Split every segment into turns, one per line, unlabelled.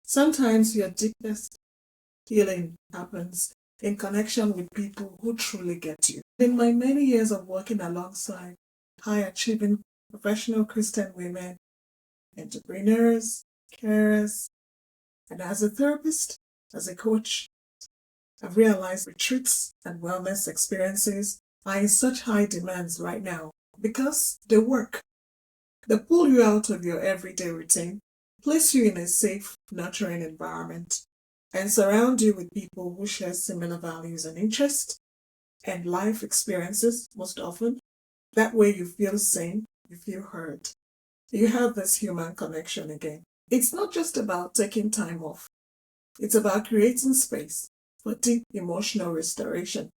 Sometimes your deepest healing happens in connection with people who truly get you. In my many years of working alongside high achieving professional Christian women, entrepreneurs, carers, and as a therapist, as a coach, I've realized retreats and wellness experiences are in such high demands right now because they work. They pull you out of your everyday routine, place you in a safe, nurturing environment, and surround you with people who share similar values and interests and life experiences most often. That way you feel seen, you feel heard. You have this human connection again. It's not just about taking time off. It's about creating space for deep emotional restoration,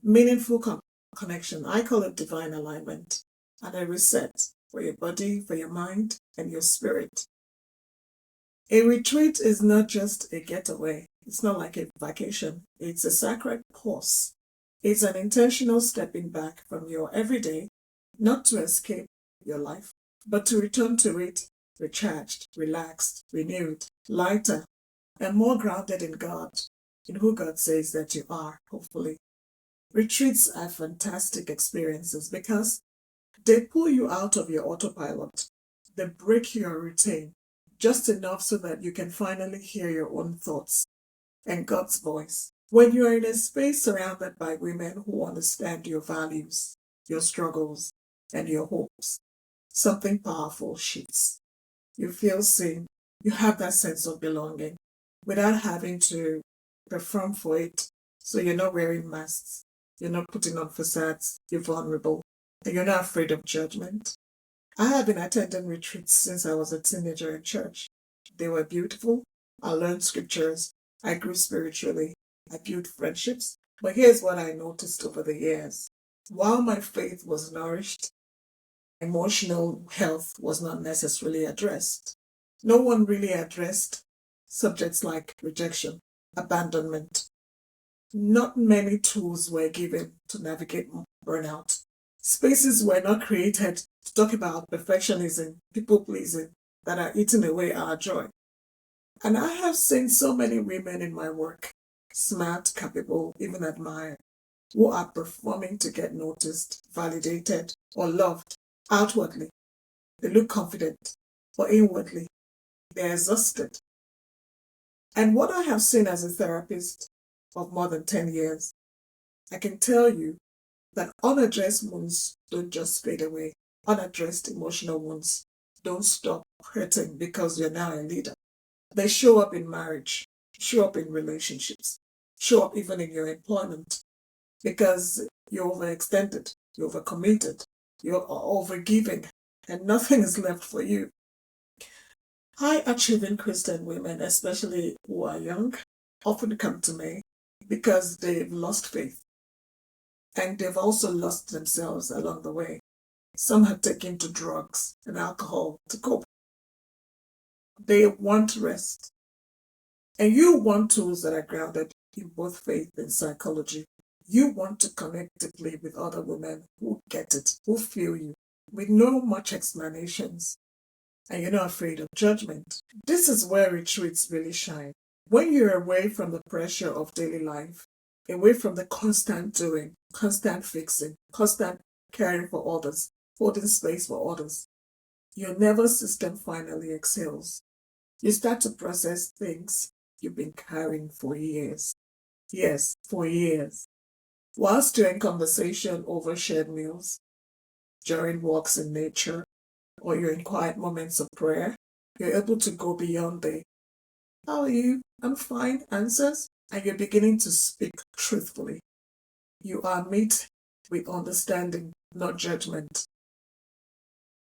meaningful connection. I call it divine alignment, and a reset for your body, for your mind, and your spirit. A retreat is not just a getaway. It's not like a vacation. It's a sacred pause. It's an intentional stepping back from your everyday, not to escape your life, but to return to it recharged, relaxed, renewed, lighter, and more grounded in God, in who God says that you are, hopefully. Retreats are fantastic experiences because they pull you out of your autopilot. They break your routine just enough so that you can finally hear your own thoughts and God's voice. When you are in a space surrounded by women who understand your values, your struggles, and your hopes, something powerful shifts. You feel seen. You have that sense of belonging without having to perform for it. So you're not wearing masks. You're not putting on facades. You're vulnerable. And you're not afraid of judgment. I have been attending retreats since I was a teenager in church. They were beautiful. I learned scriptures. I grew spiritually. I built friendships. But here's what I noticed over the years. While my faith was nourished, emotional health was not necessarily addressed. No one really addressed subjects like rejection, abandonment. Not many tools were given to navigate burnout. Spaces were not created to talk about perfectionism, people pleasing that are eating away our joy. And I have seen so many women in my work, smart, capable, even admired, who are performing to get noticed, validated, or loved outwardly. They look confident, but inwardly, they're exhausted. And what I have seen as a therapist of more than 10 years, I can tell you that unaddressed wounds don't just fade away. Unaddressed emotional wounds don't stop hurting because you're now a leader. They show up in marriage, show up in relationships, show up even in your employment because you're overextended, you're overcommitted, you're overgiving, and nothing is left for you. High achieving Christian women, especially who are young, often come to me because they've lost faith and they've also lost themselves along the way. Some have taken to drugs and alcohol to cope. They want rest. And you want tools that are grounded in both faith and psychology. You want to connect deeply with other women who get it, who feel you, with no much explanations. And you're not afraid of judgment. This is where retreats really shine. When you're away from the pressure of daily life, away from the constant doing, constant fixing, constant caring for others, holding space for others, your nervous system finally exhales. You start to process things you've been carrying for years. Yes, for years. Whilst you're in conversation over shared meals, during walks in nature, or you're in quiet moments of prayer, you're able to go beyond the "How are you? I'm fine" answers, and you're beginning to speak truthfully. You are met with understanding, not judgment.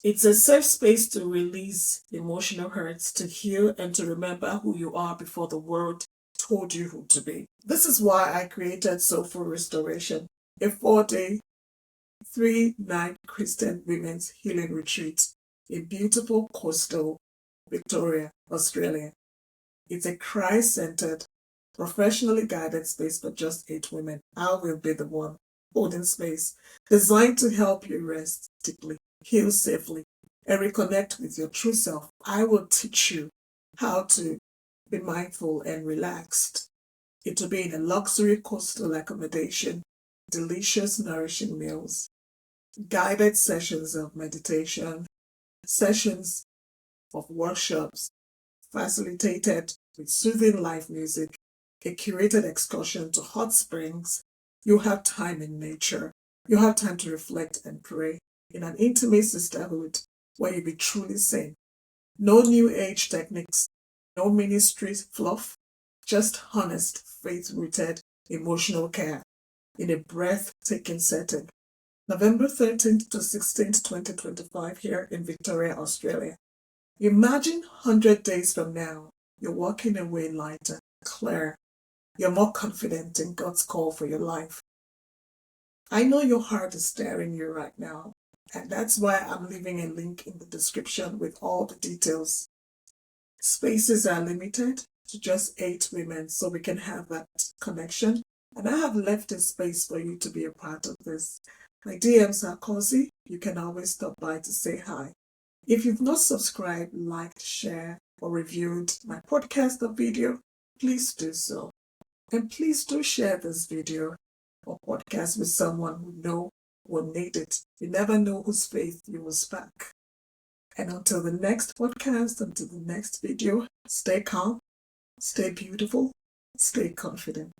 It's a safe space to release emotional hurts, to heal, and to remember who you are before the world told you who to be. This is why I created Soulful Restoration, a 4-day, 3-night Christian women's healing retreat in beautiful coastal Victoria, Australia. It's a Christ-centered, professionally guided space for just 8 women. I will be the one holding space, designed to help you rest deeply, heal safely, and reconnect with your true self. I will teach you how to be mindful and relaxed. It will be in a luxury coastal accommodation, delicious, nourishing meals, guided sessions of meditation, sessions of workshops, facilitated with soothing live music, a curated excursion to hot springs. You have time in nature. You have time to reflect and pray in an intimate sisterhood where you be truly sane. No new age techniques, no ministry fluff, just honest, faith-rooted, emotional care in a breathtaking setting. November 13th to 16th, 2025 here in Victoria, Australia. Imagine 100 days from now, you're walking away lighter, clear. You're more confident in God's call for your life. I know your heart is staring you right now, and that's why I'm leaving a link in the description with all the details. Spaces are limited to just 8 women, so we can have that connection. And I have left a space for you to be a part of this. My DMs are cozy. You can always stop by to say hi. If you've not subscribed, liked, shared, or reviewed my podcast or video, please do so. And please do share this video or podcast with someone who know will need it. You never know whose faith you will spark. And until the next podcast, until the next video, stay calm, stay beautiful, stay confident.